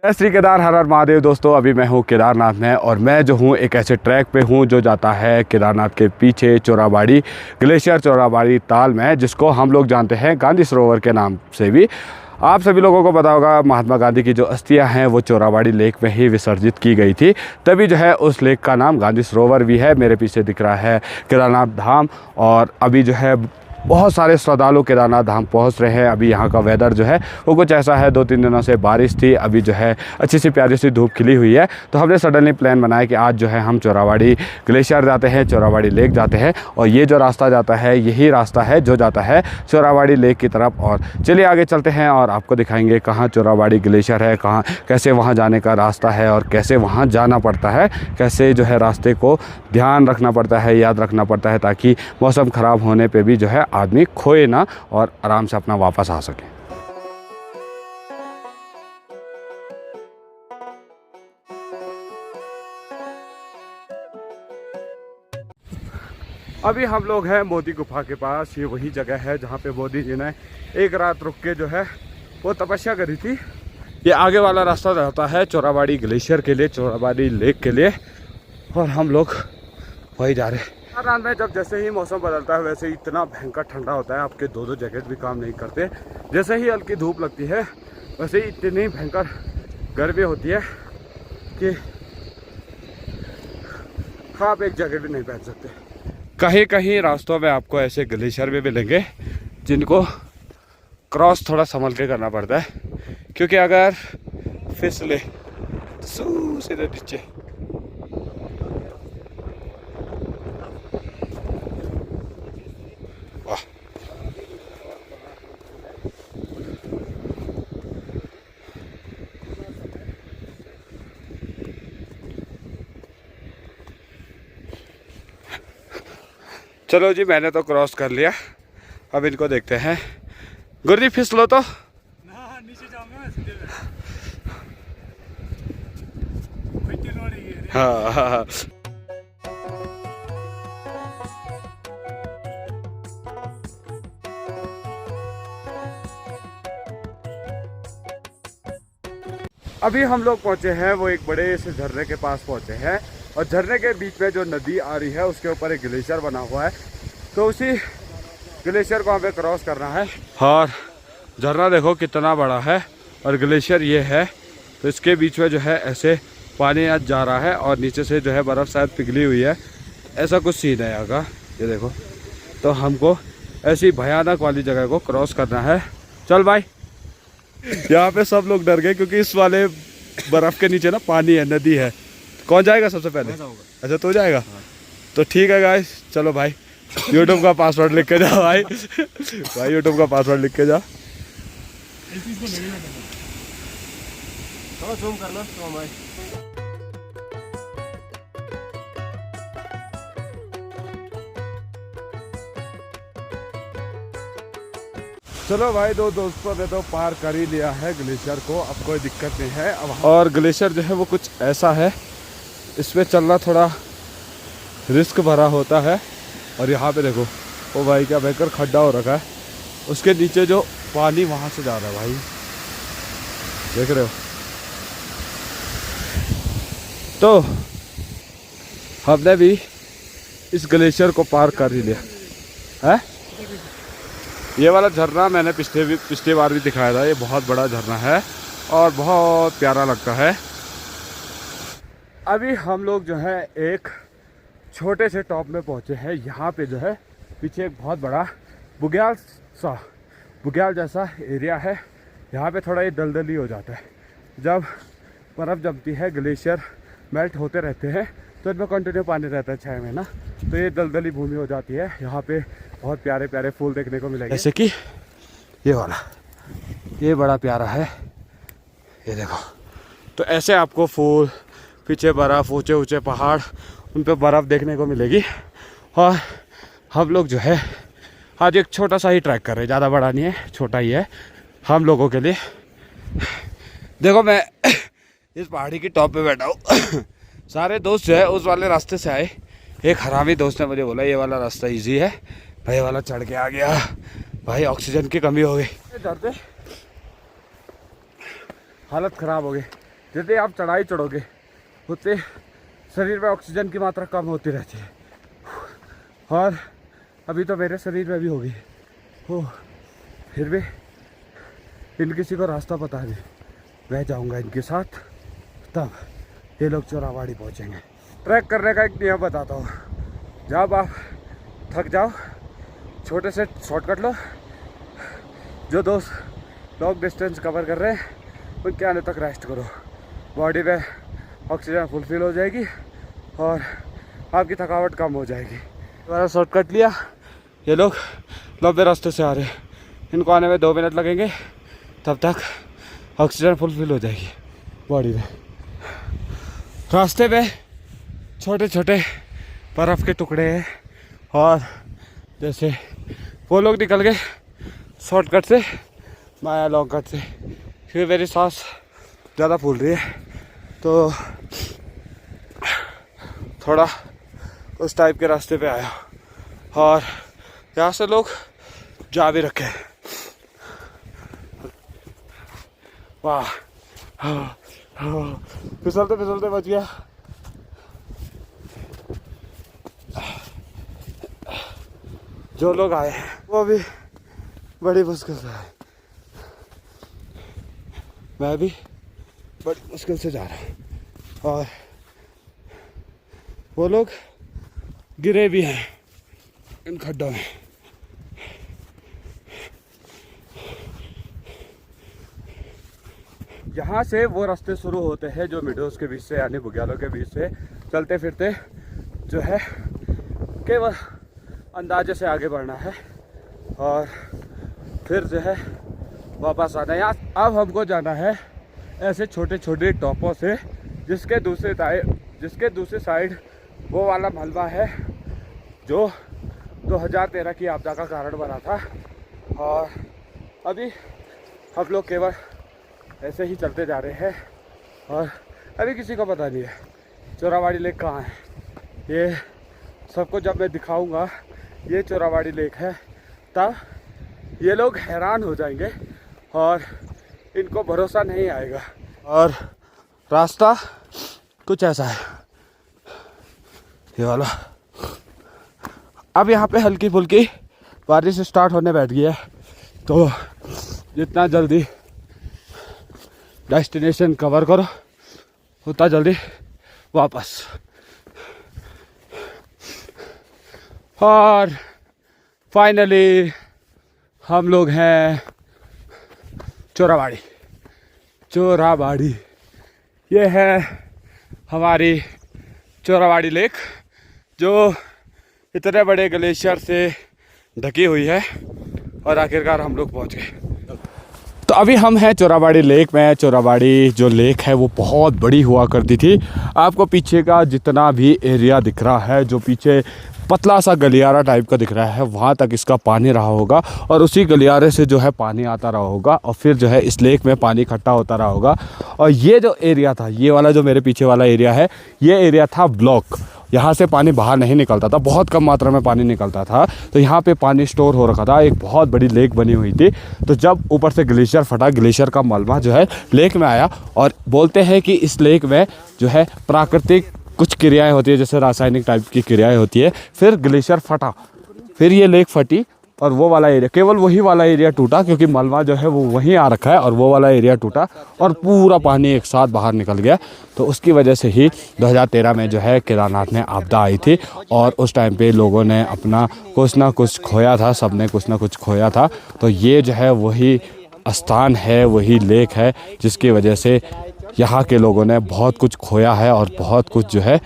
जय श्री केदार, हर हर महादेव। दोस्तों अभी मैं हूँ केदारनाथ में और मैं जो हूँ एक ऐसे ट्रैक पे हूँ जो जाता है केदारनाथ के पीछे चोराबाड़ी ग्लेशियर, चोराबाड़ी ताल में, जिसको हम लोग जानते हैं गांधी सरोवर के नाम से भी। आप सभी लोगों को पता होगा महात्मा गांधी की जो अस्थियां हैं वो चोराबाड़ी लेक में ही विसर्जित की गई थी, तभी जो है उस लेक का नाम गांधी सरोवर भी है। मेरे पीछे दिख रहा है केदारनाथ धाम और अभी जो है बहुत सारे श्रद्धालु केदारनाथ धाम पहुंच रहे हैं। अभी यहाँ का वेदर जो है वो कुछ ऐसा है, 2-3 दिनों से बारिश थी, अभी जो है अच्छी सी प्यारी सी धूप खिली हुई है। तो हमने सडनली प्लान बनाया कि आज जो है हम चोराबाड़ी ग्लेशियर जाते हैं, चोराबाड़ी लेक जाते हैं और ये जो रास्ता जाता है यही रास्ता है जो जाता है चोराबाड़ी लेक की तरफ। और चलिए आगे चलते हैं और आपको दिखाएंगे कहाँ चोराबाड़ी ग्लेशियर है, कहाँ कैसे वहाँ जाने का रास्ता है और कैसे वहाँ जाना पड़ता है, कैसे जो है रास्ते को ध्यान रखना पड़ता है, याद रखना पड़ता है, ताकि मौसम ख़राब होने पर भी जो है आदमी खोए ना और आराम से अपना वापस आ सके। अभी हम लोग हैं मोदी गुफा के पास। ये वही जगह है जहाँ पे मोदी जी ने एक रात रुक के जो है वो तपस्या करी थी। ये आगे वाला रास्ता रहता है चोराबाड़ी ग्लेशियर के लिए, चोराबाड़ी लेक के लिए, और हम लोग वही जा रहे हैं। रात में जब जैसे ही मौसम बदलता है वैसे ही इतना भयंकर ठंडा होता है, आपके दो जैकेट भी काम नहीं करते। जैसे ही हल्की धूप लगती है वैसे ही इतनी भयंकर गर्मी होती है कि आप एक जैकेट भी नहीं पहन सकते। कहीं कहीं रास्तों में आपको ऐसे ग्लेशियर भी मिलेंगे जिनको क्रॉस थोड़ा संभल के करना पड़ता है, क्योंकि अगर फिसले तो सीधे नीचे। चलो जी, मैंने तो क्रॉस कर लिया, अब इनको देखते हैं। गुरुजी फिसलो तो नीचे जाऊंगा सीधे। हाँ हाँ हाँ। अभी हम लोग पहुंचे हैं वो एक बड़े से झरने के पास पहुंचे हैं और झरने के बीच में जो नदी आ रही है उसके ऊपर एक ग्लेशियर बना हुआ है, तो उसी ग्लेशियर को हमें क्रॉस करना है। और झरना देखो कितना बड़ा है और ग्लेशियर ये है, तो इसके बीच में जो है ऐसे पानी आज जा रहा है और नीचे से जो है बर्फ़ शायद पिघली हुई है, ऐसा कुछ सीन है यहाँ का, ये देखो। तो हमको ऐसी भयानक वाली जगह को क्रॉस करना है। चल भाई। यहाँ पे सब लोग डर गए क्योंकि इस वाले बर्फ़ के नीचे ना पानी है, नदी है। कौन जाएगा सबसे पहले? अच्छा तू जाएगा? हाँ। तो ठीक है गाइस, चलो भाई यूट्यूब का पासवर्ड लिख के जा भाई। भाई यूट्यूब का पासवर्ड लिख के जा। जूम करना तो भाई। चलो भाई, दो दोस्तों ने तो पार कर ही लिया है ग्लेशियर को, अब कोई दिक्कत नहीं है। अब और ग्लेशियर जो है वो कुछ ऐसा है, इसमें चलना थोड़ा रिस्क भरा होता है। और यहाँ पे देखो ओ भाई क्या भयंकर खड्डा हो रखा है, उसके नीचे जो पानी वहाँ से जा रहा है भाई, देख रहे हो। तो हमने भी इस ग्लेशियर को पार कर ही लिया है। ये वाला झरना मैंने पिछली बार भी दिखाया था, ये बहुत बड़ा झरना है और बहुत प्यारा लगता है। अभी हम लोग जो है एक छोटे से टॉप में पहुंचे हैं। यहाँ पे जो है पीछे एक बहुत बड़ा बुग्याल जैसा एरिया है। यहाँ पे थोड़ा ये दलदली हो जाता है, जब बर्फ़ जमती है, ग्लेशियर मेल्ट होते रहते हैं तो इनमें कंटिन्यू पानी रहता है 6 महीना, तो ये दलदली भूमि हो जाती है। यहाँ पे बहुत प्यारे प्यारे फूल देखने को मिलेंगे, जैसे कि ये वाला, ये बड़ा प्यारा है, ये देखो। तो ऐसे आपको फूल, पीछे बर्फ़, ऊंचे ऊंचे पहाड़, उन पे बर्फ़ देखने को मिलेगी। और हम लोग जो है आज एक छोटा सा ही ट्रैक कर रहे हैं, ज़्यादा बड़ा नहीं है, छोटा ही है हम लोगों के लिए। देखो मैं इस पहाड़ी की टॉप पे बैठा हूँ। सारे दोस्त जो है उस वाले रास्ते से आए। एक हरामी दोस्त ने मुझे बोला ये वाला रास्ता इजी है, भाई वाला चढ़ के आ गया, भाई ऑक्सीजन की कमी हो गई, डरते हालत ख़राब हो गई। जितने आप चढ़ाई चढ़ोगे उतने शरीर में ऑक्सीजन की मात्रा कम होती रहती है। और अभी तो मेरे शरीर में भी होगी हो, फिर भी इन किसी को रास्ता पता नहीं, मैं जाऊंगा इनके साथ, तब ये लोग चोराबाड़ी पहुंचेंगे। ट्रैक करने का एक नियम बताता हूँ, जब आप थक जाओ छोटे से शॉर्टकट लो, जो दोस्त लॉन्ग डिस्टेंस कवर कर रहे हैं उनके आने तक रेस्ट करो, बॉडी में ऑक्सीजन फुलफिल हो जाएगी और आपकी थकावट कम हो जाएगी। दोबारा शॉर्टकट लिया, ये लोग लंबे रास्ते से आ रहे हैं, इनको आने में 2 मिनट लगेंगे, तब तक ऑक्सीजन फुलफिल हो जाएगी बॉडी में। रास्ते में छोटे छोटे बर्फ़ के टुकड़े हैं और जैसे वो लोग निकल गए शॉर्टकट से, मैं आया लॉन्ग कट से, फिर मेरी सांस ज़्यादा फूल रही है तो थोड़ा उस टाइप के रास्ते पे आया और यहाँ से लोग जा भी रखे। वाह, फिसलते फिसलते बच गया। जो लोग आए वो भी बड़ी मुश्किल से आए, मैं भी बड़ी मुश्किल से जा रहा हूँ और वो लोग गिरे भी हैं इन खड्डों में। यहाँ से वो रास्ते शुरू होते हैं जो मिडोज के बीच से यानी बुग्यालों के बीच से चलते फिरते जो है केवल अंदाजे से आगे बढ़ना है और फिर जो है वापस आना है। यहाँ अब हमको जाना है ऐसे छोटे छोटे टॉपों से, जिसके दूसरे साइड वो वाला मलबा है जो 2013 की आपदा का कारण बना था। और अभी हम लोग केवल ऐसे ही चलते जा रहे हैं और अभी किसी को पता नहीं है चोराबाड़ी लेक कहाँ है। ये सबको जब मैं दिखाऊंगा ये चोराबाड़ी लेक है, तब ये लोग हैरान हो जाएंगे और इनको भरोसा नहीं आएगा। और रास्ता कुछ ऐसा है, ये वाला। अब यहाँ पे हल्की फुल्की बारिश स्टार्ट होने बैठ गई है, तो जितना जल्दी डेस्टिनेशन कवर करो उतना जल्दी वापस। और फाइनली हम लोग हैं चोराबाड़ी। ये है हमारी चोराबाड़ी लेक जो इतने बड़े ग्लेशियर से ढकी हुई है और आखिरकार हम लोग पहुंच गए। तो अभी हम हैं चोराबाड़ी लेक में। चोराबाड़ी जो लेक है वो बहुत बड़ी हुआ करती थी। आपको पीछे का जितना भी एरिया दिख रहा है, जो पीछे पतला सा गलियारा टाइप का दिख रहा है, वहाँ तक इसका पानी रहा होगा और उसी गलियारे से जो है पानी आता रहा होगा और फिर जो है इस लेक में पानी इकट्ठा होता रहा होगा। और ये जो एरिया था, ये वाला जो मेरे पीछे वाला एरिया है, ये एरिया था ब्लॉक। यहाँ से पानी बाहर नहीं निकलता था, बहुत कम मात्रा में पानी निकलता था, तो यहाँ पे पानी स्टोर हो रखा था। एक बहुत बड़ी लेक बनी हुई थी। तो जब ऊपर से ग्लेशियर फटा, ग्लेशियर का मलबा जो है लेक में आया और बोलते हैं कि इस लेक में जो है प्राकृतिक कुछ क्रियाएं होती है, जैसे रासायनिक टाइप की क्रियाएं होती है। फिर ग्लेशियर फटा, फिर ये लेक फटी और वो वाला एरिया, केवल वही वाला एरिया टूटा क्योंकि मलबा जो है वो वहीं आ रखा है और वो वाला एरिया टूटा और पूरा पानी एक साथ बाहर निकल गया। तो उसकी वजह से ही 2013 में जो है केदारनाथ में आपदा आई थी और उस टाइम पे लोगों ने अपना कुछ ना कुछ खोया था, सब ने कुछ ना कुछ खोया था। तो ये जो है वही स्थान है, वही लेक है जिसकी वजह से यहाँ के लोगों ने बहुत कुछ खोया है और बहुत कुछ जो है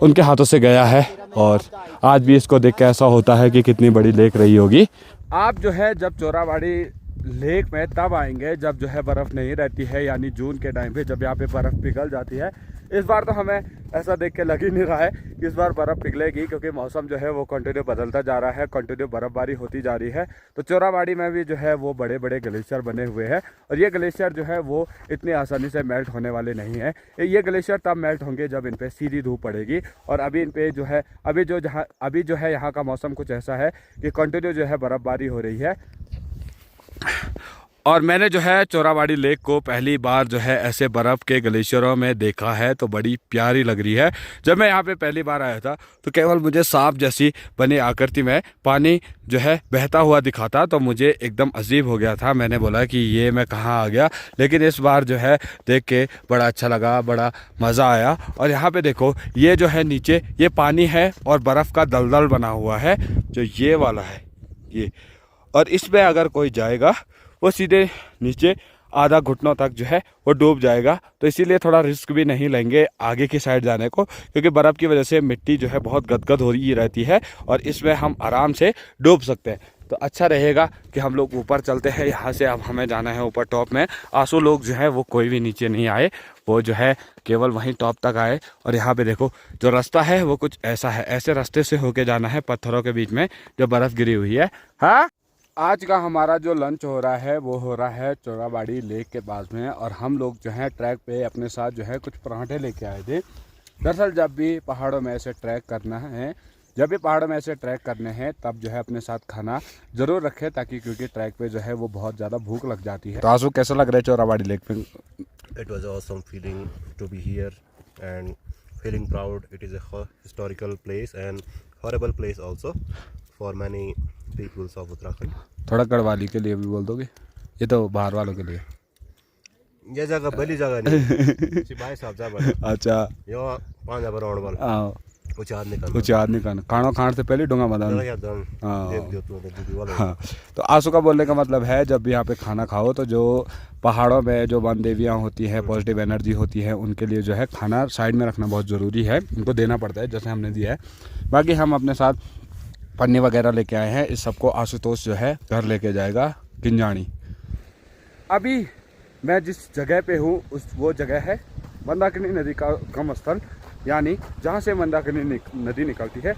उनके हाथों से गया है। और आज भी इसको देख के ऐसा होता है कि कितनी बड़ी लेक रही होगी। आप जो है जब चोराबाड़ी लेक में तब आएंगे जब जो है बर्फ़ नहीं रहती है, यानी जून के टाइम पे जब यहाँ पे बर्फ़ पिघल जाती है। इस बार तो हमें ऐसा देख के लग ही नहीं रहा है कि इस बार बर्फ़ पिघलेगी, क्योंकि मौसम जो है वो कंटिन्यू बदलता जा रहा है, कंटिन्यू बर्फ़बारी होती जा रही है। तो चोराबाड़ी में भी जो है वो बड़े बड़े ग्लेशियर बने हुए हैं और ये ग्लेशियर जो है वो इतनी आसानी से मेल्ट होने वाले नहीं हैं। ये ग्लेशियर तब मेल्ट होंगे जब इन पर सीधी धूप पड़ेगी। और अभी इन पर जो है अभी जो है यहाँ का मौसम कुछ ऐसा है कि कंटिन्यू जो है बर्फ़बारी हो रही है और मैंने जो है चोराबाड़ी लेक को पहली बार जो है ऐसे बर्फ़ के ग्लेशियरों में देखा है, तो बड़ी प्यारी लग रही है। जब मैं यहाँ पे पहली बार आया था तो केवल मुझे सांप जैसी बनी आकृति में पानी जो है बहता हुआ दिखा था, तो मुझे एकदम अजीब हो गया था। मैंने बोला कि ये मैं कहाँ आ गया, लेकिन इस बार जो है देख के बड़ा अच्छा लगा, बड़ा मज़ा आया। और यहाँ पे देखो ये जो है नीचे ये पानी है और बर्फ़ का दलदल बना हुआ है जो ये वाला है ये, और इसमें अगर कोई जाएगा वो सीधे नीचे आधा घुटनों तक जो है वो डूब जाएगा। तो इसीलिए थोड़ा रिस्क भी नहीं लेंगे आगे की साइड जाने को, क्योंकि बर्फ़ की वजह से मिट्टी जो है बहुत गदगद हो रही रहती है और इसमें हम आराम से डूब सकते हैं। तो अच्छा रहेगा कि हम लोग ऊपर चलते हैं। यहाँ से अब हमें जाना है ऊपर टॉप में। आंसू लोग जो है वो कोई भी नीचे नहीं आए, वो जो है केवल वहीं टॉप तक आए। और यहाँ पे देखो जो रास्ता है वो कुछ ऐसा है, ऐसे रास्ते से होके जाना है पत्थरों के बीच में जो बर्फ़ गिरी हुई है। हाँ, आज का हमारा जो लंच हो रहा है वो हो रहा है चोराबाड़ी लेक के पास में, और हम लोग जो है ट्रैक पे अपने साथ जो है कुछ पराठे लेके आए थे। दरअसल जब भी पहाड़ों में ऐसे ट्रैक करना है, तब जो है अपने साथ खाना ज़रूर रखें, ताकि क्योंकि ट्रैक पे जो है वो बहुत ज़्यादा भूख लग जाती है। तो आंसू कैसा लग रहा है चोराबाड़ी लेक पे? It was awesome feeling to be here and feeling proud. It is a historical place and horrible place also for many peoples of Uttarakhand. थोड़ा गढ़वाली के लिए भी बोल दोगे? ये तो बाहर वालों के लिए। ये जगह बली जगह नहीं सिपाही साहब जा बड़ा अच्छा, यो पांच जबर राउंड वाला हाँ, कुछ याद नहीं कुछ याद नहीं करना, खाना खाने से पहले डूंगा मदान। हाँ देख दियो तू दीदी वाला। हाँ, तो आंसू का बोलने का मतलब है जब भी यहाँ पे खाना खाओ तो जो पहाड़ों में जो वन देवियाँ होती हैं, पॉजिटिव एनर्जी होती है, उनके लिए जो है खाना साइड में रखना बहुत ज़रूरी है, उनको देना पड़ता है जैसे हमने दिया है। बाकी हम अपने साथ पन्नी वगैरह लेके आए हैं, इस सबको आशुतोष जो है घर लेके जाएगा किंजानी। अभी मैं जिस जगह पे हूँ वो जगह है मंदाकिनी नदी का उद्गम स्थल, यानी जहाँ से मंदाकिनी नदी निकलती है।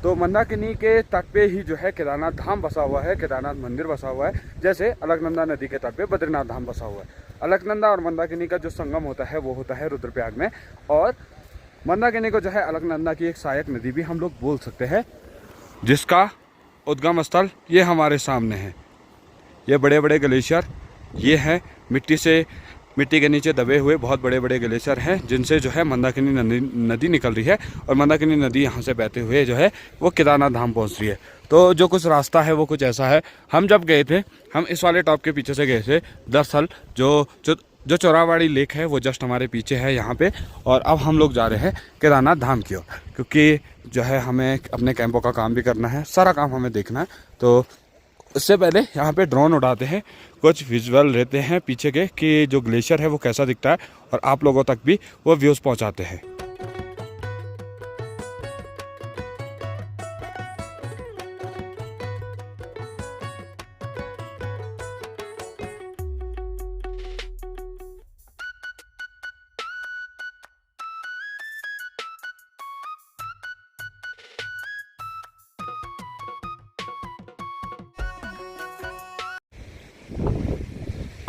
तो मंदाकिनी के तट पे ही जो है केदारनाथ धाम बसा हुआ है, केदारनाथ मंदिर बसा हुआ है। जैसे अलकनंदा नदी के तट पे बद्रीनाथ धाम बसा हुआ है। अलकनंदा और मंदाकिनी का जो संगम होता है वो होता है रुद्रप्रयाग में, और मंदाकिनी को जो है अलकनंदा की एक सहायक नदी भी हम लोग बोल सकते हैं, जिसका उद्गम स्थल ये हमारे सामने है। ये बड़े बड़े ग्लेशियर ये हैं, मिट्टी के नीचे दबे हुए बहुत बड़े बड़े ग्लेशियर हैं, जिनसे जो है मंदाकिनी नदी निकल रही है, और मंदाकिनी नदी यहाँ से बहते हुए जो है वो केदारनाथ धाम पहुँच रही है। तो जो कुछ रास्ता है वो कुछ ऐसा है। हम जब गए थे, हम इस वाले टॉप के पीछे से गए थे। दरअसल जो चोराबाड़ी लेक है वो जस्ट हमारे पीछे है यहाँ पे, और अब हम लोग जा रहे हैं केदारनाथ धाम की ओर, क्योंकि जो है हमें अपने कैंपों का काम भी करना है, सारा काम हमें देखना है। तो उससे पहले यहाँ पे ड्रोन उड़ाते हैं, कुछ विजुअल रहते हैं पीछे के कि जो ग्लेशियर है वो कैसा दिखता है, और आप लोगों तक भी वो व्यूज़ पहुँचाते हैं।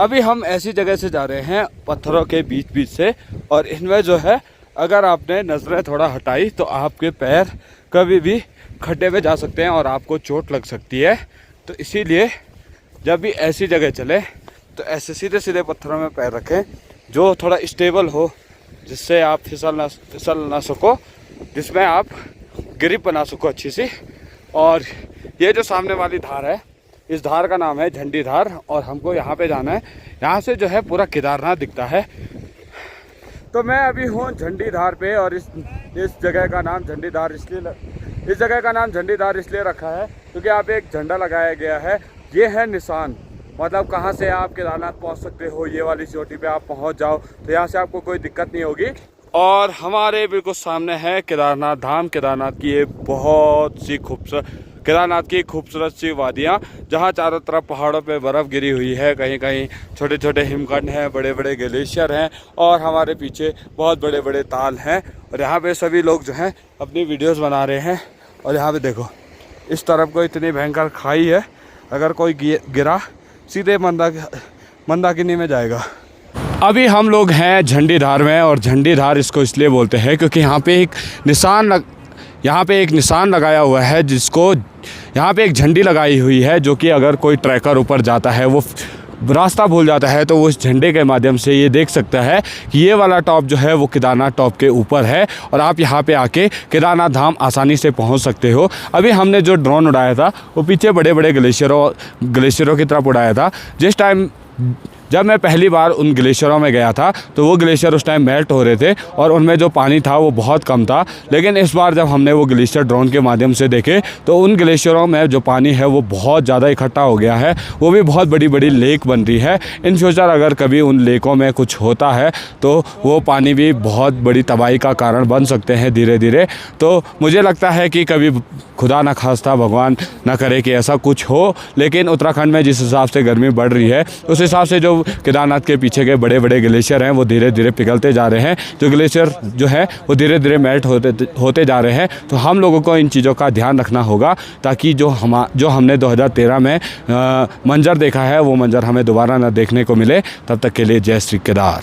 अभी हम ऐसी जगह से जा रहे हैं पत्थरों के बीच बीच से, और इनमें जो है अगर आपने नज़रें थोड़ा हटाई तो आपके पैर कभी भी खड्डे में जा सकते हैं और आपको चोट लग सकती है। तो इसीलिए जब भी ऐसी जगह चले तो ऐसे सीधे सीधे पत्थरों में पैर रखें जो थोड़ा स्टेबल हो, जिससे आप फिसल ना सको, जिसमें आप ग्रिप बना सको अच्छी सी। और ये जो सामने वाली धार है, इस धार का नाम है झंडी धार, और हमको यहाँ पे जाना है। यहाँ से जो है पूरा केदारनाथ दिखता है। तो मैं अभी हूँ झंडी धार पे, और इस जगह का नाम झंडी धार इसलिए रखा है क्योंकि यहाँ पे एक झंडा लगाया गया है। ये है निशान, मतलब कहाँ से आप केदारनाथ पहुँच सकते हो। ये वाली चोटी पे आप पहुँच जाओ तो यहाँ से आपको कोई दिक्कत नहीं होगी। और हमारे बिल्कुल सामने है केदारनाथ धाम। केदारनाथ की खूबसूरत सी वादियाँ, जहाँ चारों तरफ पहाड़ों पे बर्फ़ गिरी हुई है, कहीं कहीं छोटे छोटे हिमखंड हैं, बड़े बड़े ग्लेशियर हैं, और हमारे पीछे बहुत बड़े बड़े ताल हैं। और यहाँ पे सभी लोग जो हैं अपनी वीडियोस बना रहे हैं। और यहाँ पे देखो इस तरफ को इतनी भयंकर खाई है, अगर कोई गिरा सीधे मंदाकिनी में जाएगा। अभी हम लोग हैं झंडी धार में, और झंडी धार इसको इसलिए बोलते हैं क्योंकि यहाँ पे एक निशान लगाया हुआ है, जिसको यहाँ पे एक झंडी लगाई हुई है, जो कि अगर कोई ट्रैकर ऊपर जाता है वो रास्ता भूल जाता है तो वो इस झंडे के माध्यम से ये देख सकता है कि ये वाला टॉप जो है वो केदारनाथ टॉप के ऊपर है और आप यहाँ पे आके केदारनाथ धाम आसानी से पहुँच सकते हो। अभी हमने जो ड्रोन उड़ाया था वो पीछे बड़े बड़े ग्लेशियरों की तरफ उड़ाया था। जिस टाइम जब मैं पहली बार उन ग्लेशियरों में गया था तो वो ग्लेशियर उस टाइम मेल्ट हो रहे थे और उनमें जो पानी था वो बहुत कम था, लेकिन इस बार जब हमने वो ग्लेशियर ड्रोन के माध्यम से देखे तो उन ग्लेशियरों में जो पानी है वो बहुत ज़्यादा इकट्ठा हो गया है, वो भी बहुत बड़ी बड़ी लेक बन रही है। इन फ्यूचर अगर कभी उन लेकों में कुछ होता है तो वो पानी भी बहुत बड़ी तबाही का कारण बन सकते हैं धीरे धीरे। तो मुझे लगता है कि कभी खुदा न खास्ता भगवान ना करे कि ऐसा कुछ हो, लेकिन उत्तराखंड में जिस हिसाब से गर्मी बढ़ रही है उस हिसाब से जो केदारनाथ के पीछे के बड़े बड़े ग्लेशियर हैं वो धीरे धीरे पिघलते जा रहे हैं। जो ग्लेशियर जो है वो धीरे धीरे मेल्ट होते जा रहे हैं। तो हम लोगों को इन चीज़ों का ध्यान रखना होगा ताकि जो हमने 2013 में मंजर देखा है वो मंजर हमें दोबारा ना देखने को मिले। तब तक के लिए जय श्री केदार।